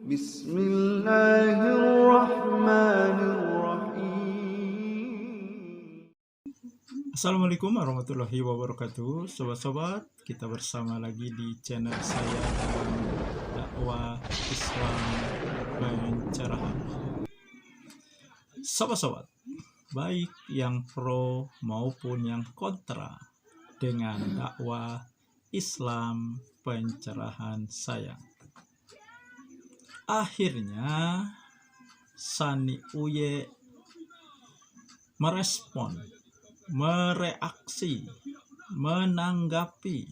Bismillahirrahmanirrahim. Assalamualaikum warahmatullahi wabarakatuh. Sobat-sobat, kita bersama lagi di channel saya dalam dakwah Islam pencerahan. Sobat-sobat, baik yang pro maupun yang kontra dengan dakwah Islam pencerahan saya. Akhirnya Sani Uye merespon, mereaksi, menanggapi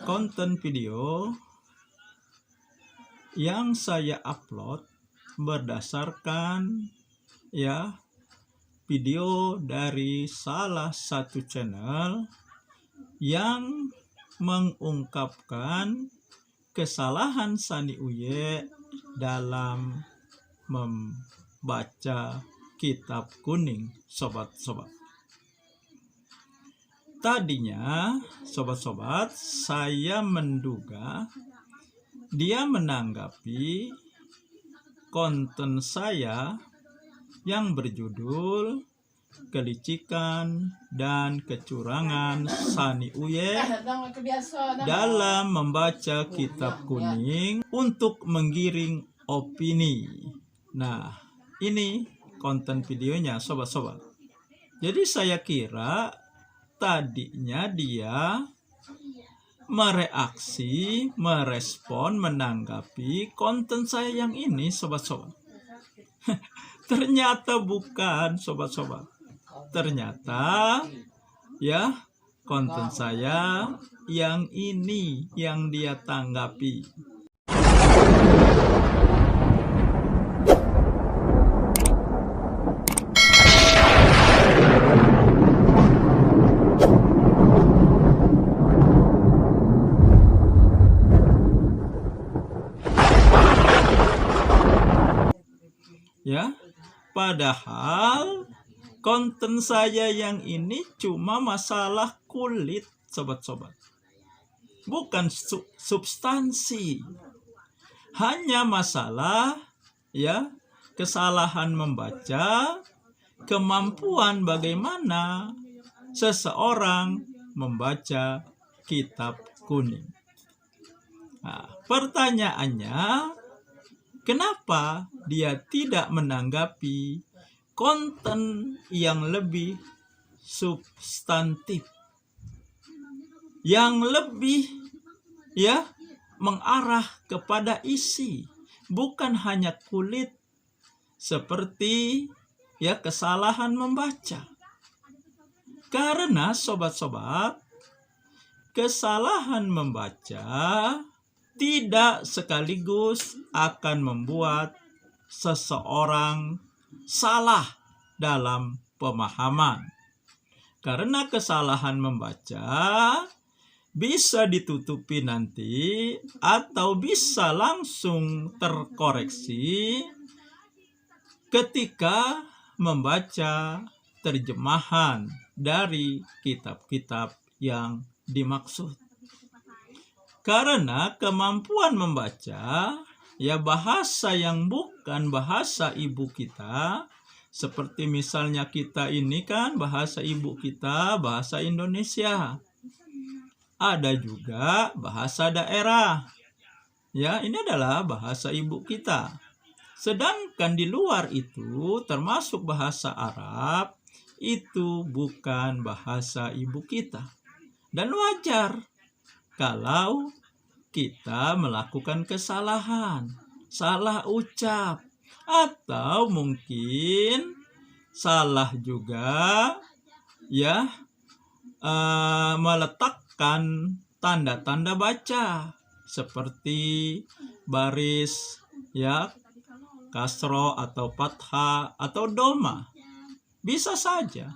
konten video yang saya upload berdasarkan video dari salah satu channel yang mengungkapkan kesalahan Sani Uye dalam membaca kitab kuning, sobat-sobat. Tadinya, sobat-sobat, saya menduga dia menanggapi konten saya yang berjudul Kelicikan dan Kecurangan Sani Uye dalam membaca kitab kuning untuk menggiring opini. Nah, ini konten videonya, sobat-sobat. Jadi saya kira tadinya dia mereaksi, merespon, menanggapi konten saya yang ini, sobat-sobat. Ternyata bukan, sobat-sobat. Ternyata konten saya yang ini yang dia tanggapi. Padahal konten saya yang ini cuma masalah kulit, sobat-sobat. Bukan substansi. Hanya masalah kesalahan membaca, kemampuan bagaimana seseorang membaca kitab kuning. Nah, pertanyaannya, kenapa dia tidak menanggapi konten yang lebih substantif, yang lebih mengarah kepada isi, bukan hanya kulit seperti kesalahan membaca. Karena sobat-sobat, kesalahan membaca tidak sekaligus akan membuat seseorang salah dalam pemahaman. Karena kesalahan membaca bisa ditutupi nanti atau bisa langsung terkoreksi ketika membaca terjemahan dari kitab-kitab yang dimaksud. Karena kemampuan membaca bahasa yang bukan bahasa ibu kita, seperti misalnya kita ini kan bahasa ibu kita bahasa Indonesia. Ada juga bahasa daerah. Ini adalah bahasa ibu kita. Sedangkan di luar itu termasuk bahasa Arab, itu bukan bahasa ibu kita. Dan wajar kalau kita melakukan kesalahan, salah ucap, atau mungkin salah juga meletakkan tanda-tanda baca seperti baris kasro atau fathah atau doma. Bisa saja.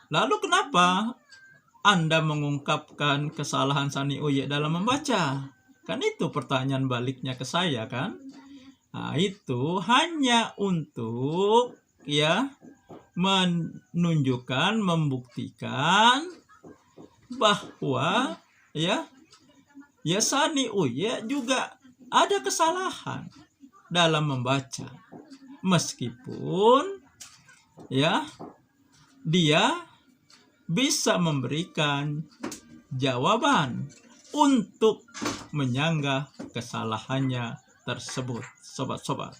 Lalu kenapa Anda mengungkapkan kesalahan Sani Uye dalam membaca? Kan itu pertanyaan baliknya ke saya kan? Nah, itu hanya untuk menunjukkan, membuktikan bahwa ya Sani Uye juga ada kesalahan dalam membaca. Meskipun ya dia bisa memberikan jawaban untuk menyanggah kesalahannya tersebut, sobat-sobat.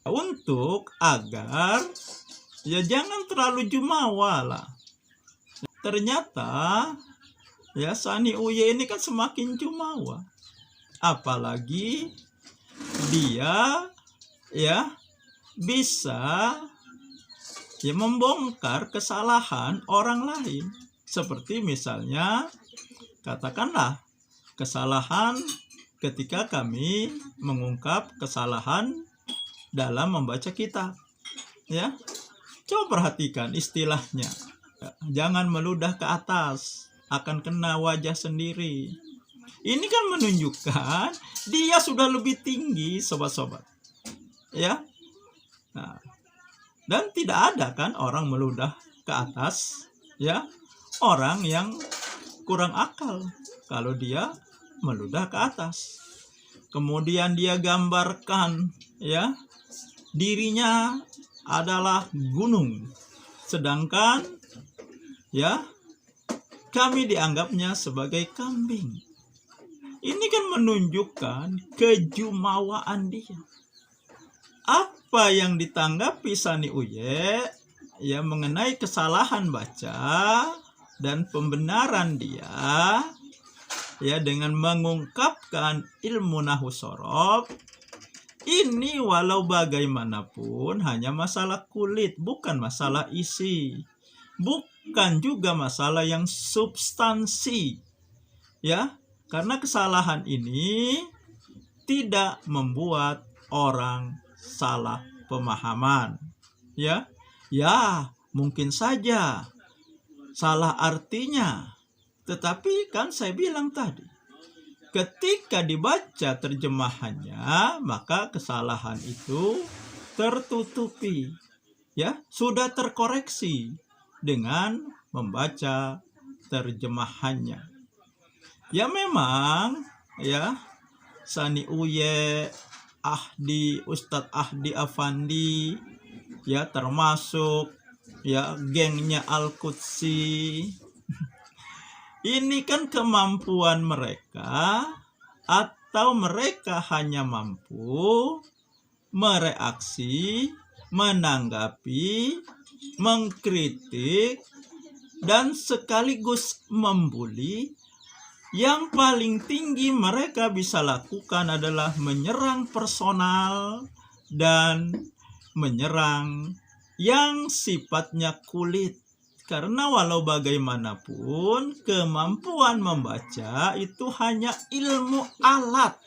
Untuk agar ya jangan terlalu jumawa lah. Ternyata ya Sani Uye ini kan semakin jumawa. Apalagi dia ya bisa ya membongkar kesalahan orang lain. Seperti misalnya katakanlah kesalahan ketika kami mengungkap kesalahan dalam membaca kitab. Ya. Coba perhatikan istilahnya. Jangan meludah ke atas, akan kena wajah sendiri. Ini kan menunjukkan dia sudah lebih tinggi, sobat-sobat. Ya. Nah, dan tidak ada kan orang meludah ke atas, ya. Orang yang kurang akal kalau dia meludah ke atas. Kemudian dia gambarkan ya dirinya adalah gunung, sedangkan ya kami dianggapnya sebagai kambing. Ini kan menunjukkan kejumawaan dia. Apa yang ditanggapi Sani Uye ya mengenai kesalahan baca dan pembenaran dia ya dengan mengungkapkan ilmu nahwu sorof ini walau bagaimanapun hanya masalah kulit, bukan masalah isi, bukan juga masalah yang substansi, ya, karena kesalahan ini tidak membuat orang salah pemahaman, ya, mungkin saja salah artinya. Tetapi kan saya bilang tadi, ketika dibaca terjemahannya, maka kesalahan itu tertutupi, ya, sudah terkoreksi dengan membaca terjemahannya. Ya memang, ya, Sani Uye, Ustadz Ahdi Afandi, ya termasuk ya gengnya Al-Qudsi. Ini kan kemampuan mereka, atau mereka hanya mampu mereaksi, menanggapi, mengkritik, dan sekaligus membuli. Yang paling tinggi mereka bisa lakukan adalah menyerang personal dan menyerang yang sifatnya kulit. Karena walau bagaimanapun kemampuan membaca itu hanya ilmu alat.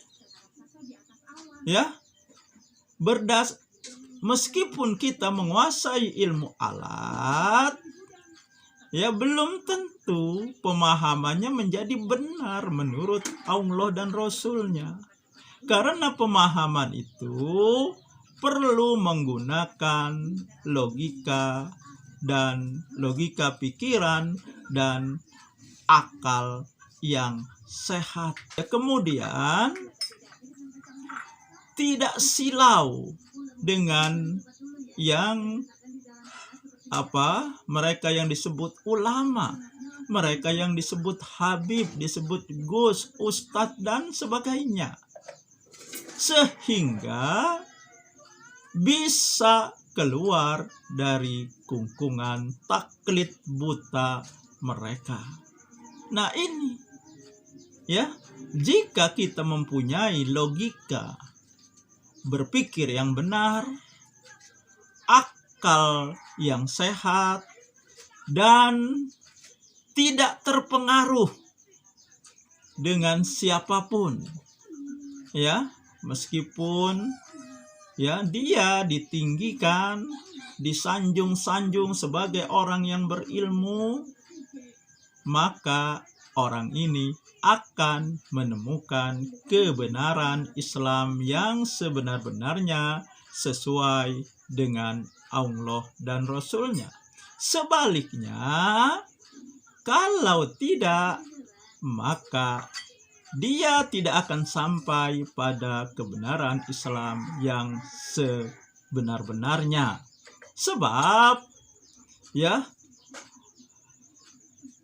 Ya. Meskipun kita menguasai ilmu alat, ya belum tentu pemahamannya menjadi benar menurut Allah dan Rasulnya. Karena pemahaman itu perlu menggunakan logika pikiran dan akal yang sehat. Kemudian tidak silau dengan yang mereka yang disebut ulama, mereka yang disebut Habib, disebut Gus, Ustadz dan sebagainya, sehingga bisa keluar dari kungkungan taklid buta mereka. Nah ini, ya, jika kita mempunyai logika berpikir yang benar, akal yang sehat, dan tidak terpengaruh dengan siapapun, ya, meskipun ya dia ditinggikan, disanjung-sanjung sebagai orang yang berilmu, maka orang ini akan menemukan kebenaran Islam yang sebenar-benarnya sesuai dengan Allah dan Rasulnya. Sebaliknya, kalau tidak, maka dia tidak akan sampai pada kebenaran Islam yang sebenar-benarnya. Sebab ya,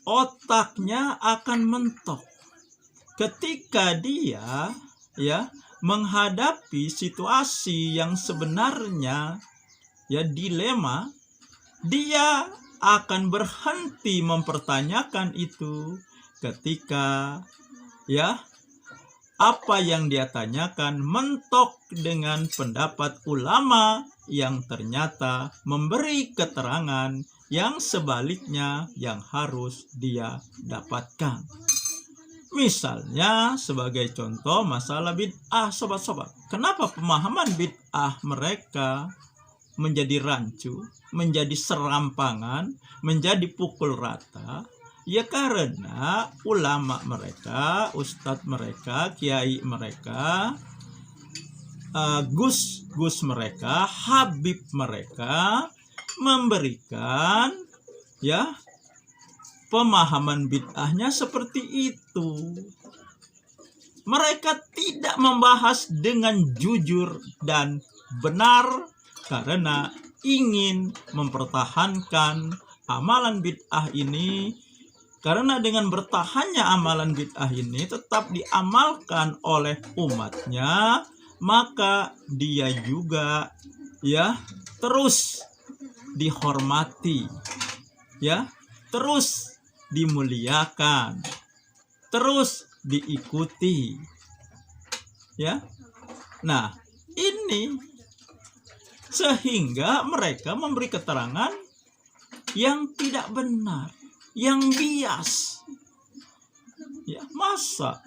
otaknya akan mentok ketika dia ya menghadapi situasi yang sebenarnya ya dilema. Dia akan berhenti mempertanyakan itu ketika ya apa yang dia tanyakan mentok dengan pendapat ulama yang ternyata memberi keterangan yang sebaliknya yang harus dia dapatkan. Misalnya sebagai contoh masalah bid'ah, sobat-sobat. Kenapa pemahaman bid'ah mereka menjadi rancu, menjadi serampangan, menjadi pukul rata? Ya karena ulama mereka, ustadz mereka, kiai mereka, gus mereka, habib mereka memberikan ya pemahaman bid'ahnya seperti itu. Mereka tidak membahas dengan jujur dan benar karena ingin mempertahankan amalan bid'ah ini. Karena dengan bertahannya amalan bid'ah ini tetap diamalkan oleh umatnya, maka dia juga ya terus dihormati, ya terus dimuliakan, terus diikuti, ya. Nah, ini sehingga mereka memberi keterangan yang tidak benar, yang bias. Ya, masa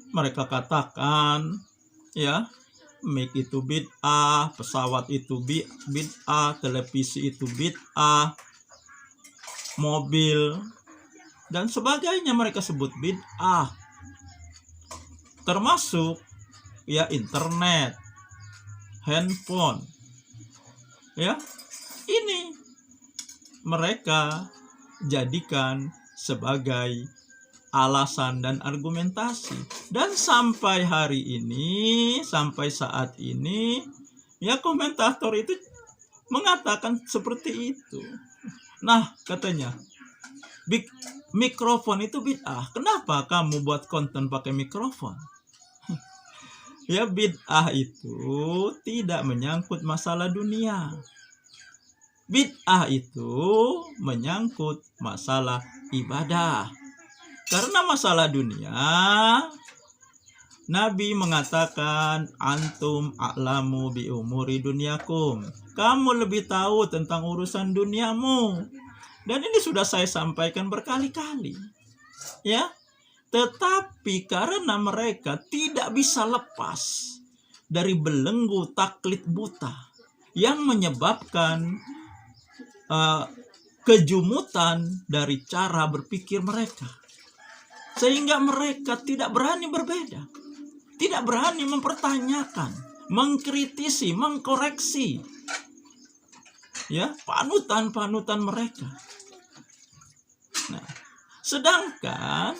mereka katakan, ya, mic itu bid'ah, pesawat itu bid'ah, televisi itu bid'ah, mobil dan sebagainya mereka sebut bid'ah, termasuk ya internet, handphone, ya ini mereka jadikan sebagai alasan dan argumentasi. Dan sampai hari ini, sampai saat ini, ya komentator itu mengatakan seperti itu. Nah, katanya mikrofon itu bid'ah. Kenapa kamu buat konten pakai mikrofon? Ya, bid'ah itu tidak menyangkut masalah dunia. Bid'ah itu menyangkut masalah ibadah. Karena masalah dunia, Nabi mengatakan antum a'lamu bi umuri dunyakum. Kamu lebih tahu tentang urusan duniamu. Dan ini sudah saya sampaikan berkali-kali. Ya. Tetapi karena mereka tidak bisa lepas dari belenggu taklid buta yang menyebabkan kejumutan dari cara berpikir mereka. Sehingga mereka tidak berani berbeda. Tidak berani mempertanyakan, mengkritisi, mengkoreksi ya panutan-panutan mereka. Nah, sedangkan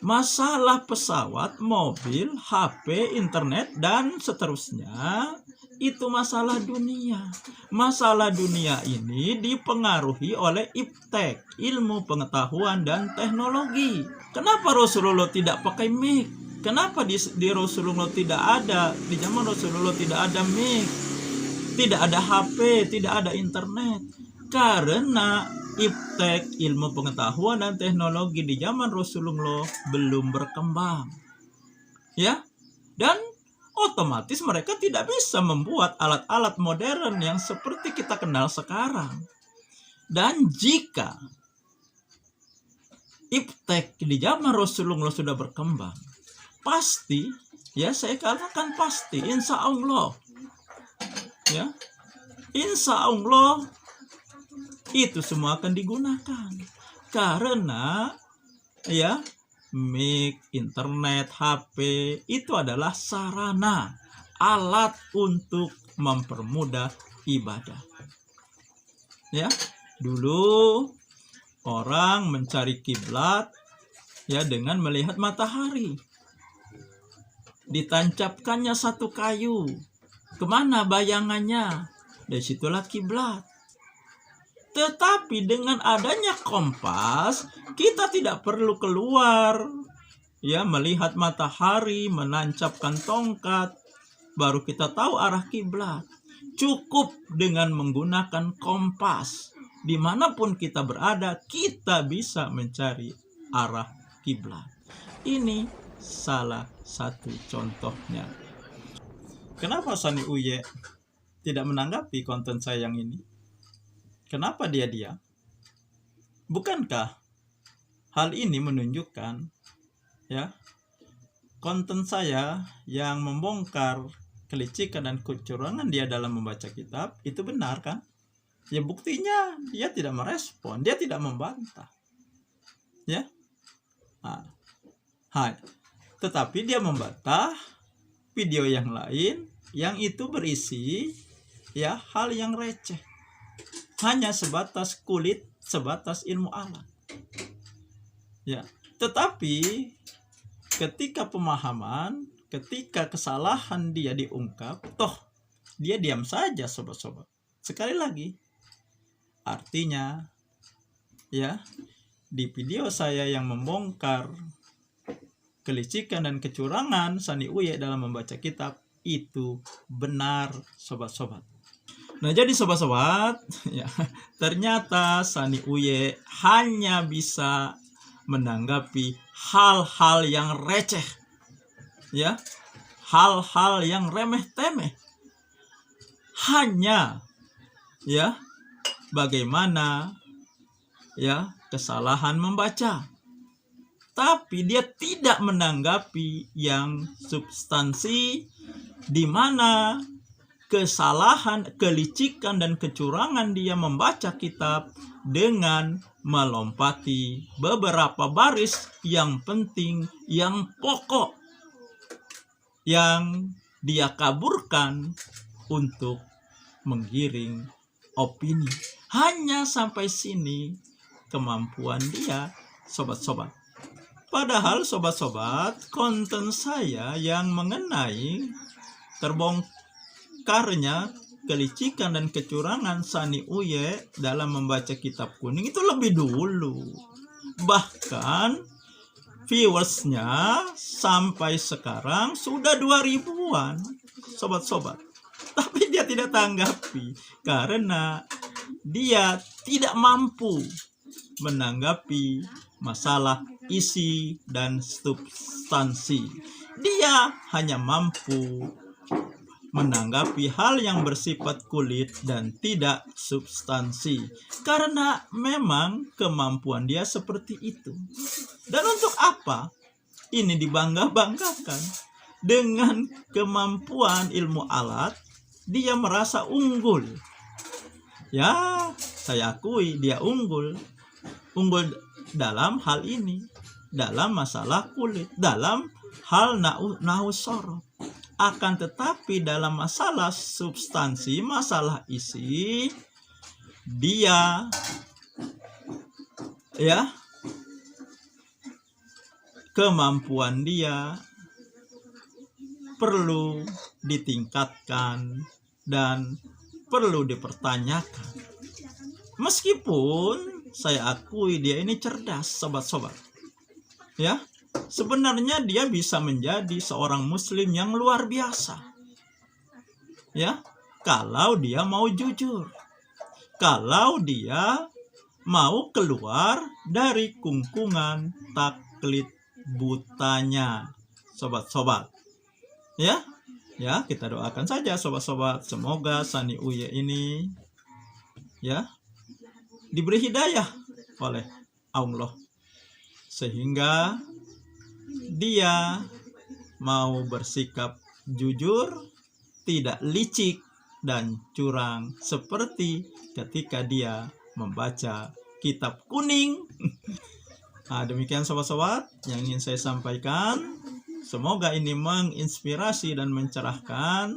masalah pesawat, mobil, HP, internet dan seterusnya itu masalah dunia. Masalah dunia ini dipengaruhi oleh iptek, ilmu pengetahuan dan teknologi. Kenapa Rasulullah tidak pakai mic? Kenapa di Rasulullah tidak ada, di zaman Rasulullah tidak ada mic? Tidak ada HP, tidak ada internet. Karena iptek, ilmu pengetahuan dan teknologi di zaman Rasulullah belum berkembang. Ya. Dan otomatis mereka tidak bisa membuat alat-alat modern yang seperti kita kenal sekarang. Dan jika iptek di zaman Rasulullah sudah berkembang, pasti, ya saya katakan pasti, insya Allah, ya, insya Allah itu semua akan digunakan. Karena, ya, mic, internet, HP itu adalah sarana, alat untuk mempermudah ibadah. Ya, dulu orang mencari kiblat ya dengan melihat matahari. Ditancapkannya satu kayu. Kemana bayangannya? Dari situlah kiblat. Tetapi dengan adanya kompas, kita tidak perlu keluar, ya, melihat matahari, menancapkan tongkat, baru kita tahu arah kiblat. Cukup dengan menggunakan kompas. Dimanapun kita berada, kita bisa mencari arah kiblat. Ini salah satu contohnya. Kenapa Sani Uye tidak menanggapi konten saya yang ini? Kenapa dia diam? Bukankah hal ini menunjukkan, ya, konten saya yang membongkar kelicikan dan kecurangan dia dalam membaca kitab itu benar kan? Ya, buktinya dia tidak merespon, dia tidak membantah, ya. Tetapi dia membantah video yang lain yang itu berisi, ya, hal yang receh, hanya sebatas kulit, sebatas ilmu alat, ya. Tetapi ketika pemahaman, ketika kesalahan dia diungkap, toh dia diam saja, sobat-sobat. Sekali lagi, artinya, ya, di video saya yang membongkar kelicikan dan kecurangan Sani Uye dalam membaca kitab itu benar, sobat-sobat. Nah, jadi sobat-sobat, ya, ternyata Sani Uye hanya bisa menanggapi hal-hal yang receh, ya, hal-hal yang remeh-temeh. Hanya, ya, bagaimana, ya, kesalahan membaca. Tapi dia tidak menanggapi yang substansi, di mana kesalahan, kelicikan, dan kecurangan dia membaca kitab dengan melompati beberapa baris yang penting, yang pokok, yang dia kaburkan untuk menggiring opini. Hanya sampai sini kemampuan dia, sobat-sobat. Padahal sobat-sobat, konten saya yang mengenai terbongkarnya kelicikan dan kecurangan Sani Uye dalam membaca kitab kuning itu lebih dulu. Bahkan viewersnya sampai sekarang sudah 2000-an, sobat-sobat. Tapi dia tidak tanggapi karena dia tidak mampu menanggapi masalah isi dan substansi. Dia hanya mampu menanggapi hal yang bersifat kulit dan tidak substansi, karena memang kemampuan dia seperti itu. Dan untuk apa ini dibangga-banggakan? Dengan kemampuan ilmu alat, dia merasa unggul. Ya, saya akui dia unggul dalam hal ini, dalam masalah kulit, dalam hal nahu sorot. Akan tetapi dalam masalah substansi, masalah isi, dia, ya, kemampuan dia perlu ditingkatkan dan perlu dipertanyakan. Meskipun saya akui dia ini cerdas, sobat-sobat, ya. Sebenarnya dia bisa menjadi seorang muslim yang luar biasa, ya, kalau dia mau jujur, kalau dia mau keluar dari kungkungan taklid butanya, sobat-sobat, ya. Ya, kita doakan saja, sobat-sobat, semoga Sani Uye ini, ya, diberi hidayah oleh Allah sehingga dia mau bersikap jujur, tidak licik dan curang seperti ketika dia membaca kitab kuning. Nah, demikian sobat-sobat yang ingin saya sampaikan. Semoga ini menginspirasi dan mencerahkan.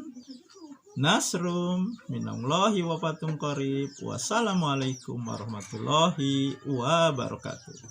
Nasrum minallahi wa fatum qarib. Wassalamualaikum warahmatullahi wabarakatuh.